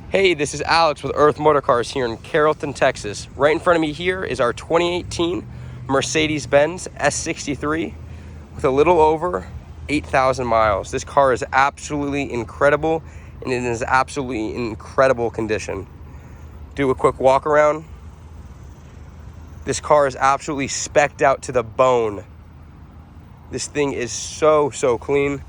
Hey, this is Alex with Earth Motor Cars here in Carrollton, Texas. Right in front of me here is our 2018 Mercedes-Benz S63 with a little over 8,000 miles. This car is absolutely incredible and it is absolutely in incredible condition. Do a quick walk around. This car is absolutely specced out to the bone. This thing is so clean.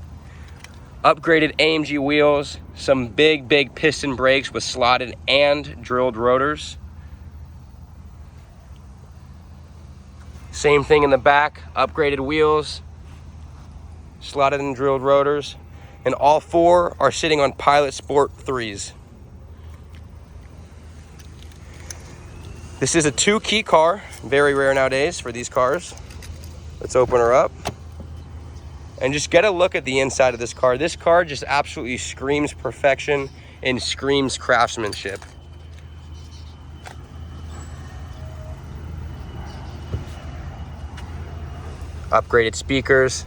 Upgraded AMG wheels, some big piston brakes with slotted and drilled rotors. Same thing in the back, upgraded wheels, slotted and drilled rotors, and all four are sitting on Pilot Sport 3s. This is a 2-key car, very rare nowadays for these cars. Let's open her up and just get a look at the inside of this car. This car just absolutely screams perfection and screams craftsmanship. Upgraded speakers.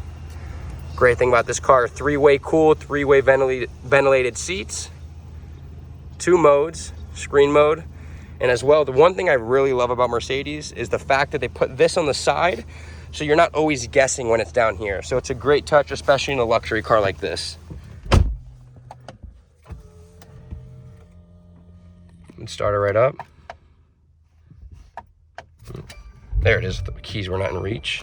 Great thing about this car, 3-way cooled, 3-way ventilated seats, 2 modes, screen mode. And as well, the one thing I really love about Mercedes is the fact that they put this on the side, so you're not always guessing when it's down here. So it's a great touch, especially in a luxury car like this. Let's start it right up. There it is, the keys were not in reach.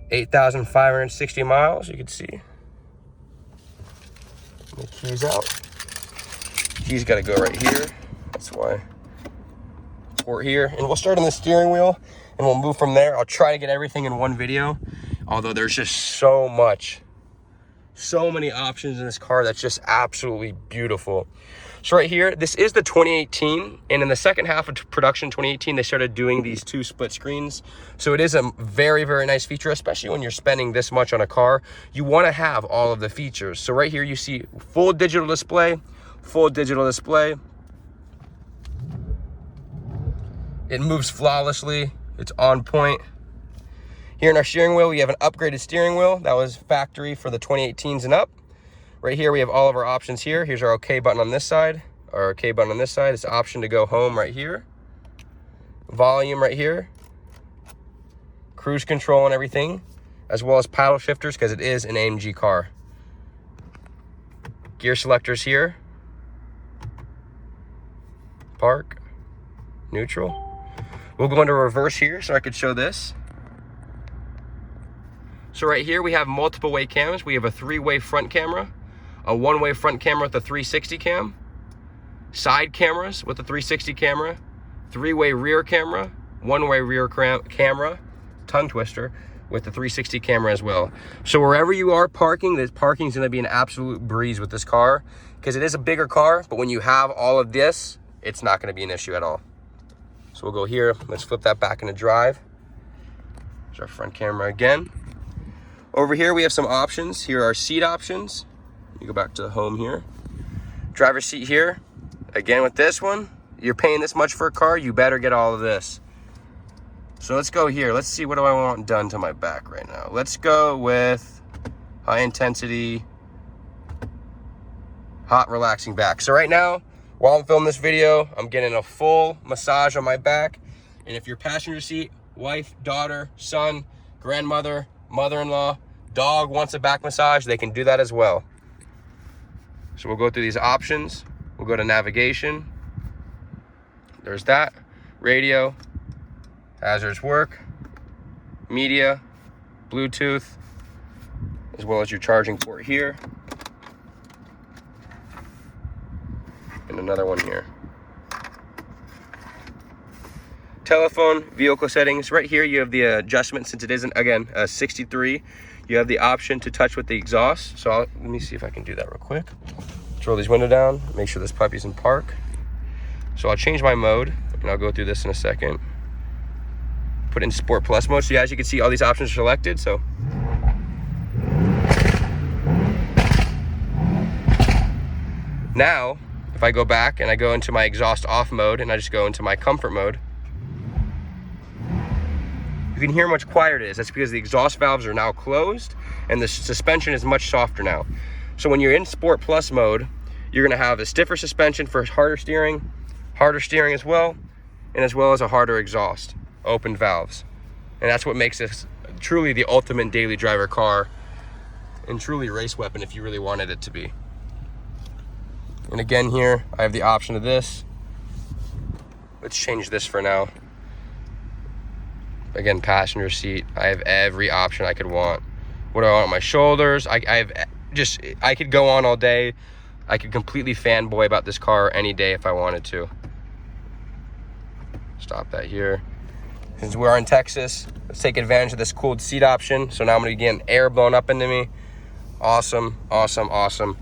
8,560 miles, you can see. The keys out. Keys gotta go right here. That's why. Port here. And we'll start on the steering wheel and we'll move from there. I'll try to get everything in one video, although there's just so many options in this car that's just absolutely beautiful. So right here, this is the 2018, and in the second half of production 2018, they started doing these 2 split screens. So it is a very nice feature, especially when you're spending this much on a car. You want to have all of the features. So right here you see full digital display. It moves flawlessly. It's on point. Here in our steering wheel, we have an upgraded steering wheel. That was factory for the 2018s and up. Right here, we have all of our options here. Here's our OK button on this side. Our OK button on this side. It's an option to go home right here. Volume right here. Cruise control and everything, as well as paddle shifters because it is an AMG car. Gear selectors here. Park. Neutral. We'll go into reverse here so I could show this. So right here we have multiple way cams. We have a 3-way front camera, a 1-way front camera with a 360 cam, side cameras with a 360 camera, 3-way rear camera, 1-way rear camera, tongue twister with the 360 camera as well. So wherever you are parking, this parking is going to be an absolute breeze with this car because it is a bigger car, but when you have all of this, it's not going to be an issue at all. So we'll go here. Let's flip that back into drive. There's our front camera again. Over here, we have some options. Here are seat options. You go back to the home here. Driver's seat here. Again, with this one, you're paying this much for a car, you better get all of this. So let's go here. Let's see, what do I want done to my back right now? Let's go with high intensity, hot relaxing back. So right now, while I'm filming this video, I'm getting a full massage on my back. And if your passenger seat, wife, daughter, son, grandmother, mother-in-law, dog wants a back massage, they can do that as well. So we'll go through these options. We'll go to navigation. There's that. Radio, hazardous work, media, Bluetooth, as well as your charging port here. And another one here. Telephone, vehicle settings. Right here you have the adjustment. Since it isn't, again, a 63, you have the option to touch with the exhaust. So let me see if I can do that real quick. Let's roll these windows down, make sure this puppy's in park. So I'll change my mode and I'll go through this in a second. Put in Sport Plus mode. So as you can see, all these options are selected. So now if I go back and I go into my exhaust off mode and I just go into my comfort mode, you can hear how much quieter it is. That's because the exhaust valves are now closed and the suspension is much softer now. So when you're in Sport Plus mode, You're gonna have a stiffer suspension for harder steering as well as a harder exhaust, open valves. And that's what makes this truly the ultimate daily driver car and truly race weapon if you really wanted it to be. And again here, I have the option of this. Let's change this for now. Again, passenger seat. I have every option I could want. What do I want on my shoulders? I could go on all day. I could completely fanboy about this car any day if I wanted to. Stop that here. Since we're in Texas, let's take advantage of this cooled seat option. So now I'm gonna be getting air blown up into me. Awesome, awesome, awesome.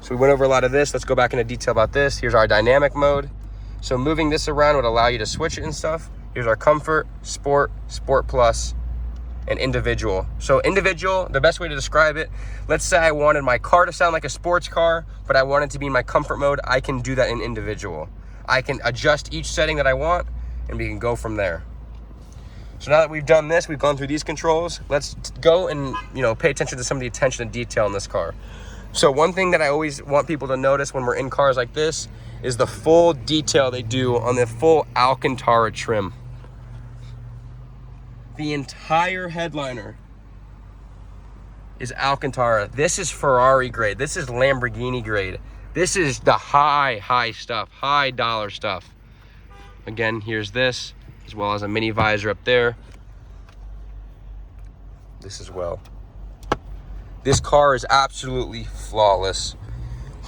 So we went over a lot of this. Let's go back into detail about this. Here's our dynamic mode. So moving this around would allow you to switch it and stuff. Here's our comfort, sport, sport plus, and individual. So individual, the best way to describe it, let's say I wanted my car to sound like a sports car, but I want it to be in my comfort mode. I can do that in individual. I can adjust each setting that I want, and we can go from there. So now that we've done this, we've gone through these controls, let's go and pay attention to some of the attention and detail in this car. So one thing that I always want people to notice when we're in cars like this is the full detail they do on the full Alcantara trim. The entire headliner is Alcantara. This is Ferrari grade. This is Lamborghini grade. This is the high stuff, high dollar stuff. Again, here's this, as well as a mini visor up there. This as well. This car is absolutely flawless.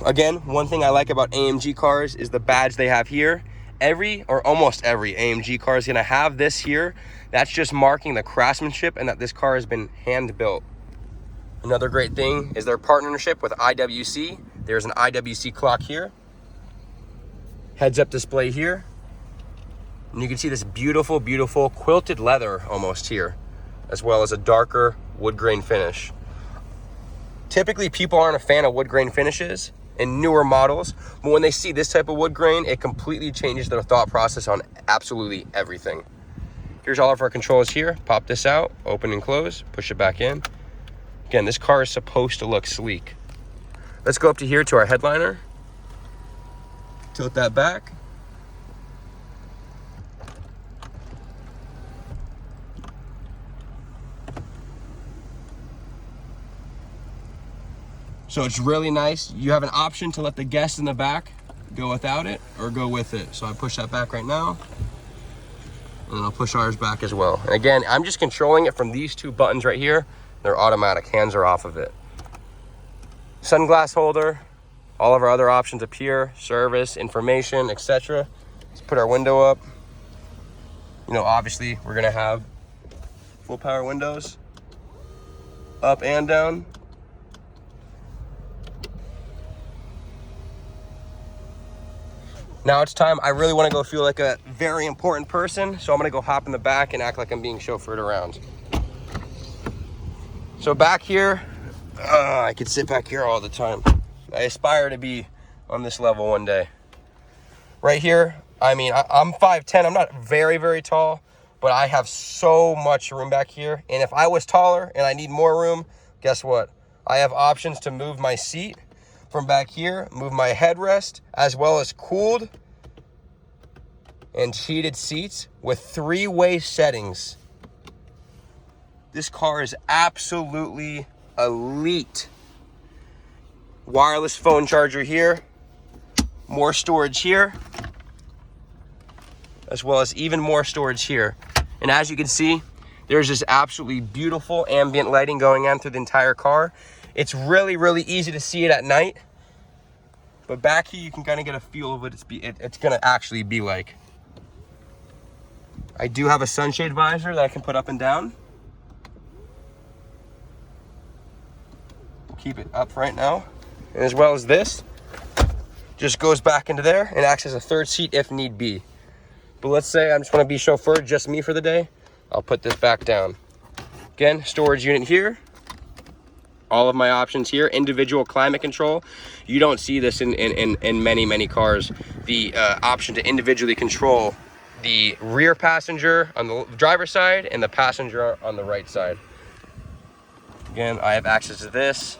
Again, one thing I like about AMG cars is the badge they have here. Every or almost every AMG car is gonna have this here. That's just marking the craftsmanship and that this car has been hand built. Another great thing is their partnership with IWC. There's an IWC clock here. Heads up display here. And you can see this beautiful, beautiful quilted leather almost here, as well as a darker wood grain finish. Typically, people aren't a fan of wood grain finishes in newer models, but when they see this type of wood grain, it completely changes their thought process on absolutely everything. Here's all of our controls here. Pop this out, open and close, push it back in. Again, this car is supposed to look sleek. Let's go up to here to our headliner. Tilt that back. So it's really nice. You have an option to let the guests in the back go without it or go with it. So I push that back right now. And then I'll push ours back as well. And again, I'm just controlling it from these two buttons right here. They're automatic, hands are off of it. Sunglass holder, all of our other options appear, service, information, etc. Let's put our window up. Obviously we're gonna have full power windows, up and down. Now it's time. I really want to go feel like a very important person, so I'm going to go hop in the back and act like I'm being chauffeured around. So back here, I could sit back here all the time. I aspire to be on this level one day. Right here, I'm 5'10". I'm not very, very tall, but I have so much room back here. And if I was taller and I need more room, guess what? I have options to move my seat from back here, move my headrest, as well as cooled and heated seats with 3-way settings. This car is absolutely elite. Wireless phone charger here, more storage here, as well as even more storage here. And as you can see, there's this absolutely beautiful ambient lighting going on through the entire car. It's really, really easy to see it at night. But back here, you can kind of get a feel of what it's going to actually be like. I do have a sunshade visor that I can put up and down. Keep it up right now. And as well as this, just goes back into there and acts as a third seat if need be. But let's say I just want to be chauffeured, just me for the day. I'll put this back down. Again, storage unit here. All of my options here. Individual climate control. You don't see this in many cars. The option to individually control the rear passenger on the driver's side and the passenger on the right side. Again, I have access to this.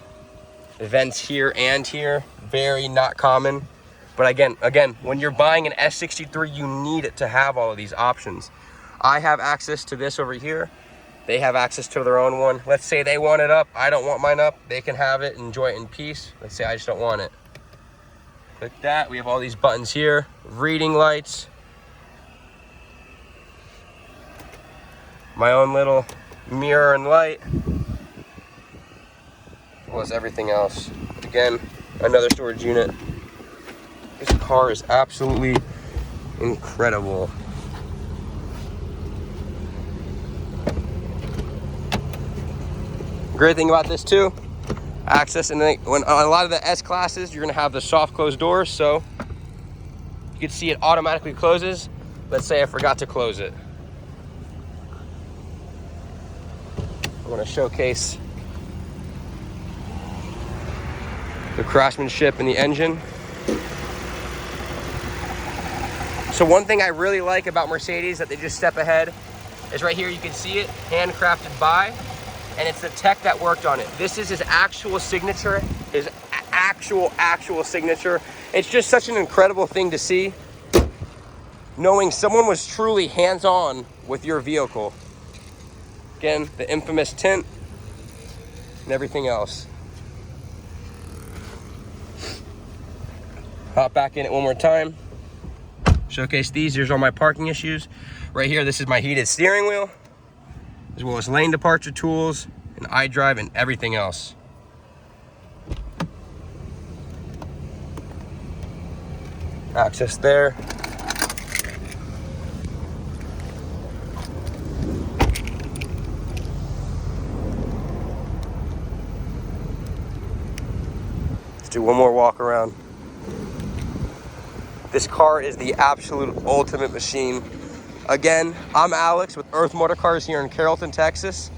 Vents here and here, very not common. But again, when you're buying an S63, you need it to have all of these options. I have access to this over here. They have access to their own one. Let's say they want it up. I don't want mine up. They can have it, enjoy it in peace. Let's say I just don't want it. Click that. We have all these buttons here. Reading lights. My own little mirror and light. As well as everything else. Again, another storage unit. This car is absolutely incredible. Great thing about this too, access, and then when on a lot of the S classes, you're gonna have the soft close doors, so you can see it automatically closes. Let's say I forgot to close it. I wanna showcase the craftsmanship in the engine. So one thing I really like about Mercedes that they just step ahead is right here, you can see it, handcrafted by, and it's the tech that worked on it. This is his actual signature, his actual signature. It's just such an incredible thing to see, knowing someone was truly hands-on with your vehicle. Again, the infamous tint and everything else. Hop back in it one more time. Showcase these. Here's all my parking issues. Right here, this is my heated steering wheel, as well as lane departure tools and iDrive and everything else. Access there. Let's do one more walk around. This car is the absolute ultimate machine. Again, I'm Alex with Earth Motor Cars here in Carrollton, Texas.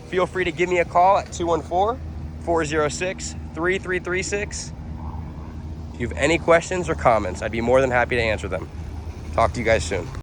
Feel free to give me a call at 214-406-3336. If you have any questions or comments, I'd be more than happy to answer them. Talk to you guys soon.